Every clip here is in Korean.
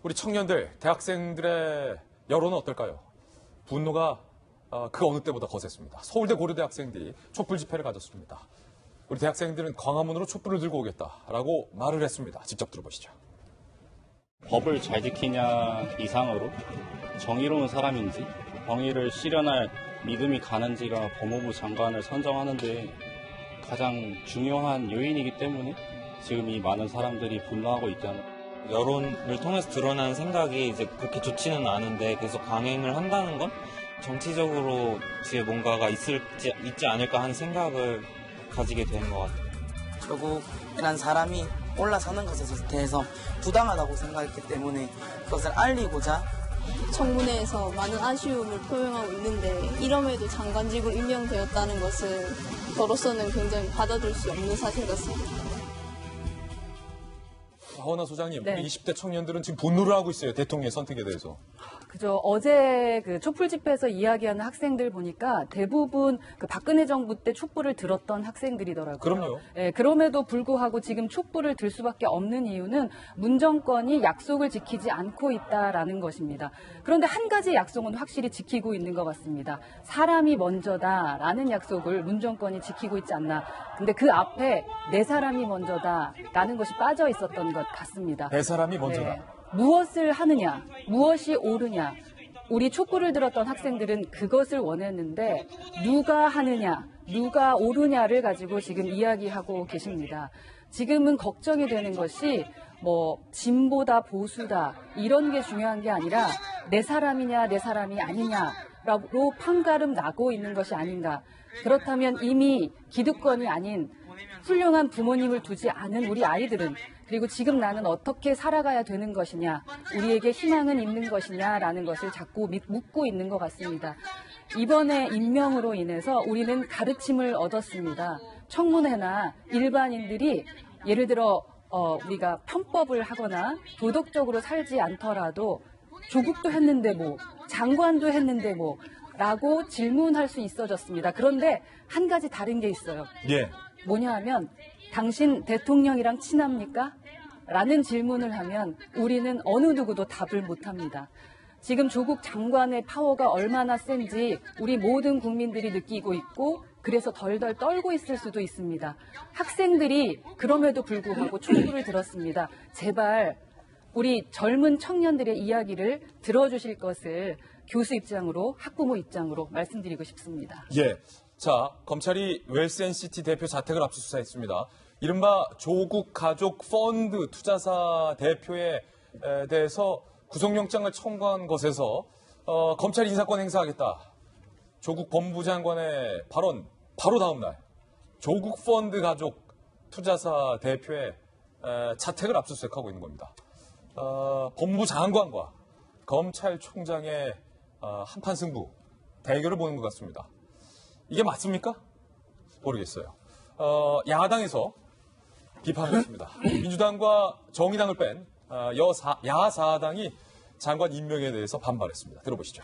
우리 청년들, 대학생들의 여론은 어떨까요? 분노가 그 어느 때보다 거셌습니다. 서울대 고려대 학생들이 촛불 집회를 가졌습니다. 우리 대학생들은 광화문으로 촛불을 들고 오겠다라고 말을 했습니다. 직접 들어보시죠. 법을 잘 지키냐 이상으로 정의로운 사람인지 정의를 실현할 믿음이 가는지가 법무부 장관을 선정하는데 가장 중요한 요인이기 때문에 지금 이 많은 사람들이 분노하고 있지 않을까. 여론을 통해서 드러나는 생각이 이제 그렇게 좋지는 않은데 계속 강행을 한다는 건 정치적으로 뒤에 뭔가가 있지 않을까 하는 생각을 가지게 되는 것 같아요. 조국이란 사람이 올라서는 것에 대해서 부당하다고 생각했기 때문에 그것을 알리고자 청문회에서 많은 아쉬움을 표명하고 있는데 이럼에도 장관직으로 임명되었다는 것은 저로서는 굉장히 받아들일 수 없는 사실 같습니다. 하원아 소장님, 네. 우리 20대 청년들은 지금 분노를 하고 있어요. 대통령의 선택에 대해서. 그죠. 어제 그 촛불 집회에서 이야기하는 학생들 보니까 대부분 그 박근혜 정부 때 촛불을 들었던 학생들이더라고요. 그럼요. 예, 그럼에도 불구하고 지금 촛불을 들 수밖에 없는 이유는 문 정권이 약속을 지키지 않고 있다라는 것입니다. 그런데 한 가지 약속은 확실히 지키고 있는 것 같습니다. 사람이 먼저다라는 약속을 문 정권이 지키고 있지 않나. 근데 그 앞에 내 사람이 먼저다라는 것이 빠져 있었던 것 같습니다. 내 사람이 먼저다. 네. 무엇을 하느냐, 무엇이 옳으냐. 우리 촛불을 들었던 학생들은 그것을 원했는데 누가 하느냐, 누가 옳으냐를 가지고 지금 이야기하고 계십니다. 지금은 걱정이 되는 것이 진보다 보수다 이런 게 중요한 게 아니라 내 사람이냐 내 사람이 아니냐로 판가름 나고 있는 것이 아닌가. 그렇다면 이미 기득권이 아닌 훌륭한 부모님을 두지 않은 우리 아이들은 그리고 지금 나는 어떻게 살아가야 되는 것이냐, 우리에게 희망은 있는 것이냐라는 것을 자꾸 묻고 있는 것 같습니다. 이번에 임명으로 인해서 우리는 가르침을 얻었습니다. 청문회나 일반인들이 예를 들어 우리가 편법을 하거나 도덕적으로 살지 않더라도 조국도 했는데 장관도 했는데 라고 질문할 수 있어졌습니다. 그런데 한 가지 다른 게 있어요. 예. 뭐냐 하면 당신 대통령이랑 친합니까? 라는 질문을 하면 우리는 어느 누구도 답을 못합니다. 지금 조국 장관의 파워가 얼마나 센지 우리 모든 국민들이 느끼고 있고 그래서 덜덜 떨고 있을 수도 있습니다. 학생들이 그럼에도 불구하고 촛불을 들었습니다. 제발 우리 젊은 청년들의 이야기를 들어주실 것을 교수 입장으로 학부모 입장으로 말씀드리고 싶습니다. 예. 자, 검찰이 웰스NCT 대표 자택을 압수수색했습니다. 이른바 조국 가족 펀드 투자사 대표에 대해서 구속영장을 청구한 것에서 검찰이 인사권 행사하겠다. 조국 법무부 장관의 발언 바로 다음 날 조국 펀드 가족 투자사 대표의 자택을 압수수색하고 있는 겁니다. 법무부 장관과 검찰총장의 한판 승부 대결을 보는 것 같습니다. 이게 맞습니까? 모르겠어요. 야당에서 비판을 했습니다. 민주당과 정의당을 뺀 야사당이 장관 임명에 대해서 반발했습니다. 들어보시죠.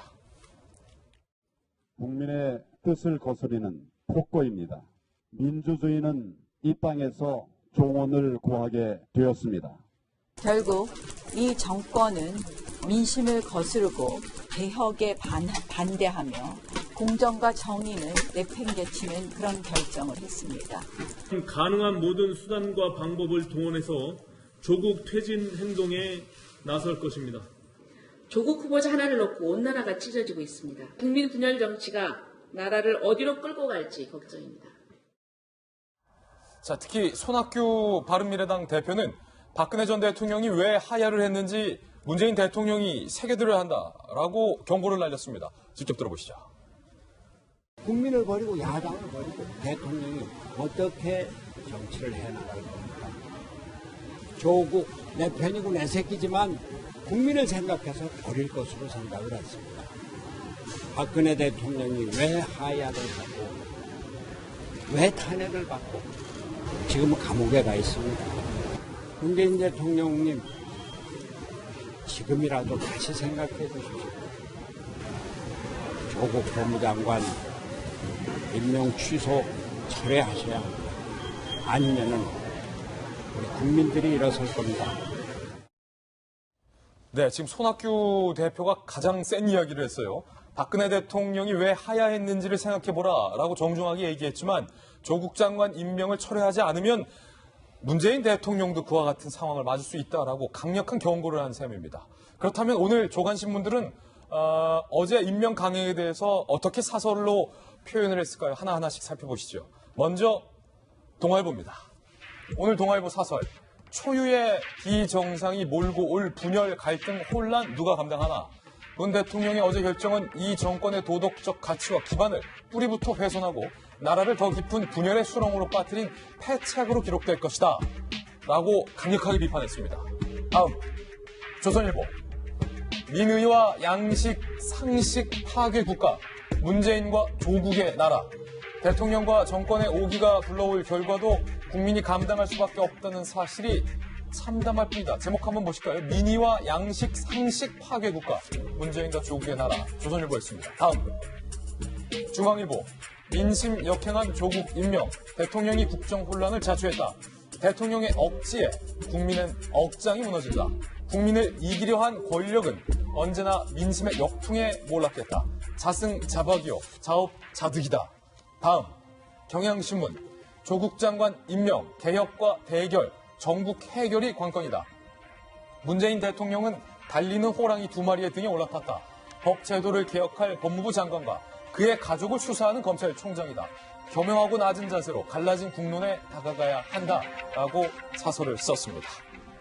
국민의 뜻을 거스르는 폭거입니다. 민주주의는 이 땅에서 종언을 구하게 되었습니다. 결국 이 정권은 민심을 거스르고 개혁에 반대하며 공정과 정의는 내팽개치는 그런 결정을 했습니다. 가능한 모든 수단과 방법을 동원해서 조국 퇴진 행동에 나설 것입니다. 조국 후보자 하나를 놓고 온 나라가 찢어지고 있습니다. 국민 분열 정치가 나라를 어디로 끌고 갈지 걱정입니다. 자, 특히 손학규 바른미래당 대표는 박근혜 전 대통령이 왜 하야를 했는지 문재인 대통령이 새겨들어야 한다라고 경고를 날렸습니다. 직접 들어보시죠. 국민을 버리고 야당을 버리고 대통령이 어떻게 정치를 해나갈 겁니까? 조국 내 편이고 내 새끼지만 국민을 생각해서 버릴 것으로 생각을 했습니다. 박근혜 대통령이 왜 하야를 하고 왜 탄핵을 받고 지금은 감옥에 가 있습니다. 문재인 대통령님 지금이라도 다시 생각해 주십시오. 조국 법무장관 임명 취소 철회하셔야 합니다. 아니면은 우리 국민들이 일어설 겁니다. 네, 지금 손학규 대표가 가장 센 이야기를 했어요. 박근혜 대통령이 왜 하야했는지를 생각해보라라고 정중하게 얘기했지만 조국 장관 임명을 철회하지 않으면 문재인 대통령도 그와 같은 상황을 맞을 수 있다라고 강력한 경고를 한 셈입니다. 그렇다면 오늘 조간신문들은 어제 임명 강행에 대해서 어떻게 사설로 표현을 했을까요? 하나하나씩 살펴보시죠. 먼저 동아일보입니다. 오늘 동아일보 사설. 초유의 비정상이 몰고 올 분열, 갈등, 혼란 누가 감당하나? 문 대통령의 어제 결정은 이 정권의 도덕적 가치와 기반을 뿌리부터 훼손하고 나라를 더 깊은 분열의 수렁으로 빠뜨린 패착으로 기록될 것이다. 라고 강력하게 비판했습니다. 다음, 조선일보. 민의와 양식, 상식 파괴 국가, 문재인과 조국의 나라. 대통령과 정권의 오기가 불러올 결과도 국민이 감당할 수밖에 없다는 사실이 참담할 뿐이다. 제목 한번 보실까요? 민의와 양식, 상식 파괴 국가, 문재인과 조국의 나라. 조선일보였습니다. 다음, 중앙일보. 민심 역행한 조국 임명, 대통령이 국정 혼란을 자초했다. 대통령의 억지에 국민은 억장이 무너진다. 국민을 이기려 한 권력은 언제나 민심의 역풍에 몰락했다. 자승자박이요, 자업자득이다. 다음, 경향신문. 조국 장관 임명, 개혁과 대결, 전국 해결이 관건이다. 문재인 대통령은 달리는 호랑이 2마리의 등에 올라탔다. 법제도를 개혁할 법무부 장관과 그의 가족을 수사하는 검찰총장이다. 겸허하고 낮은 자세로 갈라진 국론에 다가가야 한다라고 사설을 썼습니다.